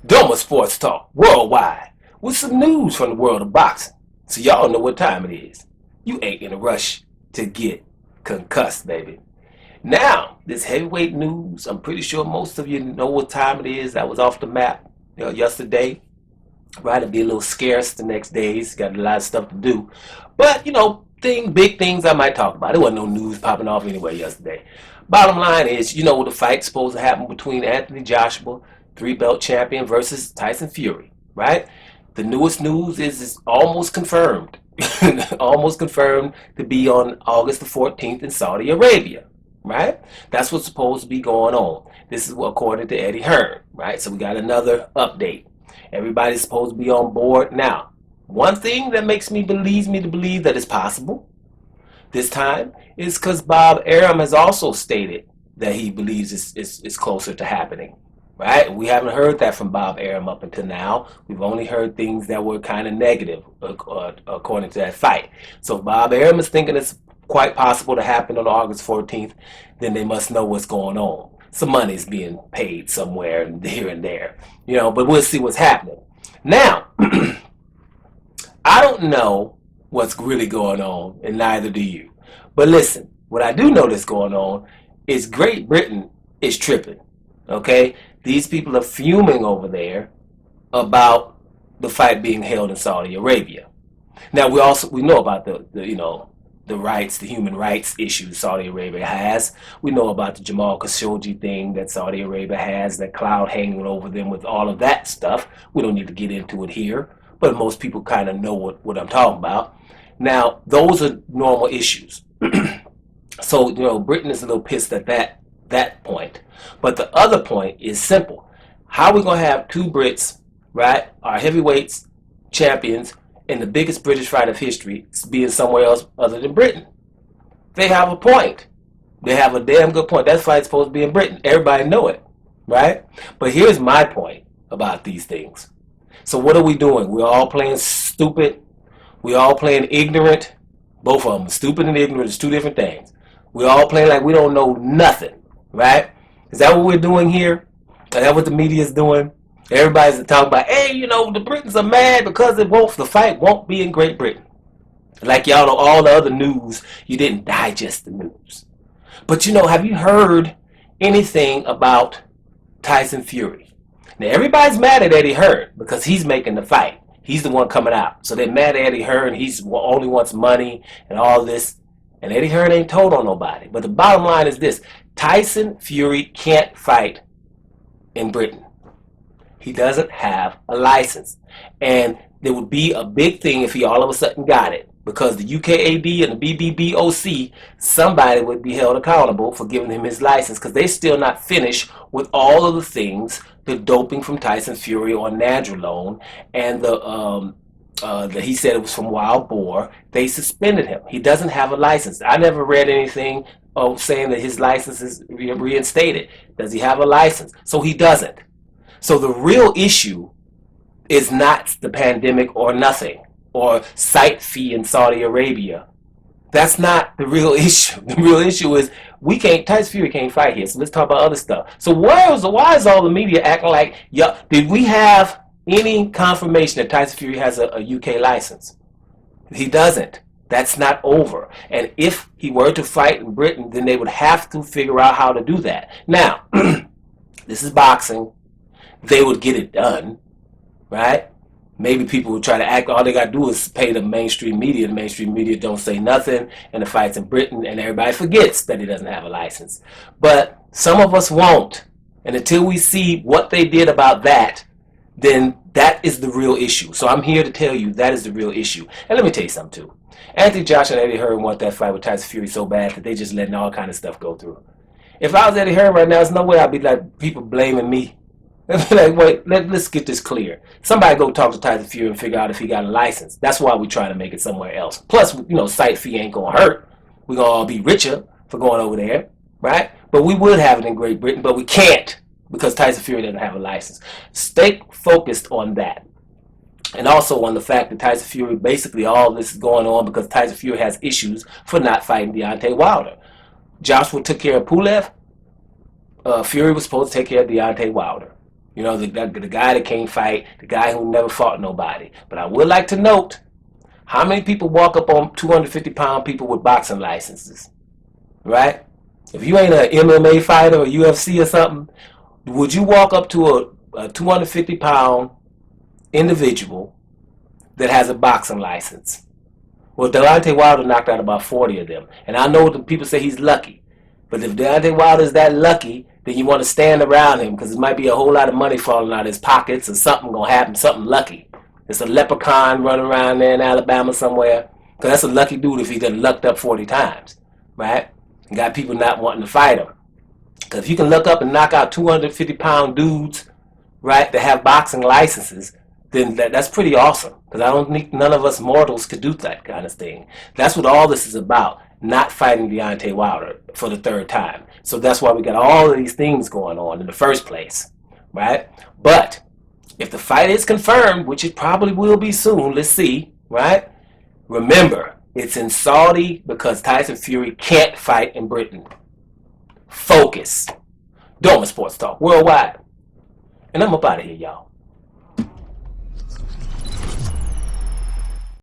Doma Sports Talk worldwide with some news from the world of boxing. So y'all know what time it is. You ain't in a rush to get concussed, baby. Now, this heavyweight news, I'm pretty sure most of you know what time it is. That was off the map yesterday. Right, it'll be a little scarce the next days. Got a lot of stuff to do. But, big things I might talk about. There wasn't no news popping off anyway yesterday. Bottom line is, the fight's supposed to happen between Anthony Joshua, three-belt champion, versus Tyson Fury, right? The newest news is it's almost confirmed. Almost confirmed to be on August the 14th in Saudi Arabia, right? That's what's supposed to be going on. This is according to Eddie Hearn, right? So we got another update. Everybody's supposed to be on board now. One thing that leads me to believe that it's possible this time is because Bob Arum has also stated that he believes it's closer to happening. Right? We haven't heard that from Bob Arum up until now. We've only heard things that were kind of negative according to that fight. So if Bob Arum is thinking it's quite possible to happen on August 14th, then they must know what's going on. Some money's being paid somewhere and here and there, but we'll see what's happening. Now, I don't know what's really going on, and neither do you. But listen, what I do know that's going on is Great Britain is tripping, okay? These people are fuming over there about the fight being held in Saudi Arabia. Now, we know about the rights, the human rights issues Saudi Arabia has. We know about the Jamal Khashoggi thing that Saudi Arabia has, that cloud hanging over them with all of that stuff. We don't need to get into it here, but most people kind of know what I'm talking about. Now, those are normal issues. So, Britain is a little pissed at that point. But the other point is simple. How are we going to have two Brits, right, our heavyweights, champions, in the biggest British fight of history being somewhere else other than Britain? They have a point. They have a damn good point. That fight's supposed to be in Britain. Everybody know it, right? But here's my point about these things. So what are we doing? We're all playing stupid. We're all playing ignorant. Both of them, stupid and ignorant, is two different things. We're all playing like we don't know nothing, right? Is that what we're doing here? Is that what the media is doing? Everybody's talking about, hey, the Britons are mad because the fight won't be in Great Britain. Like y'all know all the other news, you didn't digest the news. But have you heard anything about Tyson Fury? Now everybody's mad at Eddie Hearn because he's making the fight. He's the one coming out. So they're mad at Eddie Hearn. He's only wants money and all this. And Eddie Hearn ain't told on nobody. But the bottom line is this. Tyson Fury can't fight in Britain. He doesn't have a license. And there would be a big thing if he all of a sudden got it. Because the UKAD and the BBBOC, somebody would be held accountable for giving him his license. Because they're still not finished with all of the things, the doping from Tyson Fury on Nandrolone, and that he said it was from wild boar. They suspended him. He doesn't have a license. I never read anything saying that his license is reinstated. Does he have a license? So he doesn't. So the real issue is not the pandemic or nothing, or site fee in Saudi Arabia. That's not the real issue. The real issue is Tyson Fury can't fight here. So let's talk about other stuff. So why is all the media acting like, did we have any confirmation that Tyson Fury has a UK license? He doesn't. That's not over. And if he were to fight in Britain, then they would have to figure out how to do that. Now, this is boxing. They would get it done, right? Maybe people would try to act, all they got to do is pay the mainstream media. The mainstream media don't say nothing, and the fight's in Britain, and everybody forgets that he doesn't have a license. But some of us won't. And until we see what they did about that, then that is the real issue. So I'm here to tell you that is the real issue. And let me tell you something, too. Anthony Joshua and Eddie Hearn want that fight with Tyson Fury so bad that they just letting all kind of stuff go through. If I was Eddie Hearn right now, there's no way I'd be like people blaming me. Like, wait, let's get this clear. Somebody go talk to Tyson Fury and figure out if he got a license. That's why we try to make it somewhere else. Plus, site fee ain't gonna hurt. We're gonna all be richer for going over there, right? But we would have it in Great Britain, but we can't because Tyson Fury doesn't have a license. Stay focused on that. And also on the fact that Tyson Fury, basically all this is going on because Tyson Fury has issues for not fighting Deontay Wilder. Joshua took care of Pulev. Fury was supposed to take care of Deontay Wilder. You know, the guy that can't fight, the guy who never fought nobody. But I would like to note, how many people walk up on 250-pound people with boxing licenses, right? If you ain't an MMA fighter or UFC or something, would you walk up to a 250-pound individual that has a boxing license? Well, Deontay Wilder knocked out about 40 of them. And I know the people say he's lucky. But if Deontay Wilder is that lucky, then you want to stand around him because there might be a whole lot of money falling out of his pockets or something going to happen, something lucky. There's a leprechaun running around there in Alabama somewhere. Because that's a lucky dude if he done lucked up 40 times, right? And got people not wanting to fight him. Because if you can look up and knock out 250-pound dudes, right, that have boxing licenses, then that's pretty awesome. Because I don't think none of us mortals could do that kind of thing. That's what all this is about, not fighting Deontay Wilder for the third time. So that's why we got all of these things going on in the first place, right? But if the fight is confirmed, which it probably will be soon, let's see, right? Remember, it's in Saudi because Tyson Fury can't fight in Britain. Focus. Doma Sports Talk Worldwide. And I'm up out of here, y'all.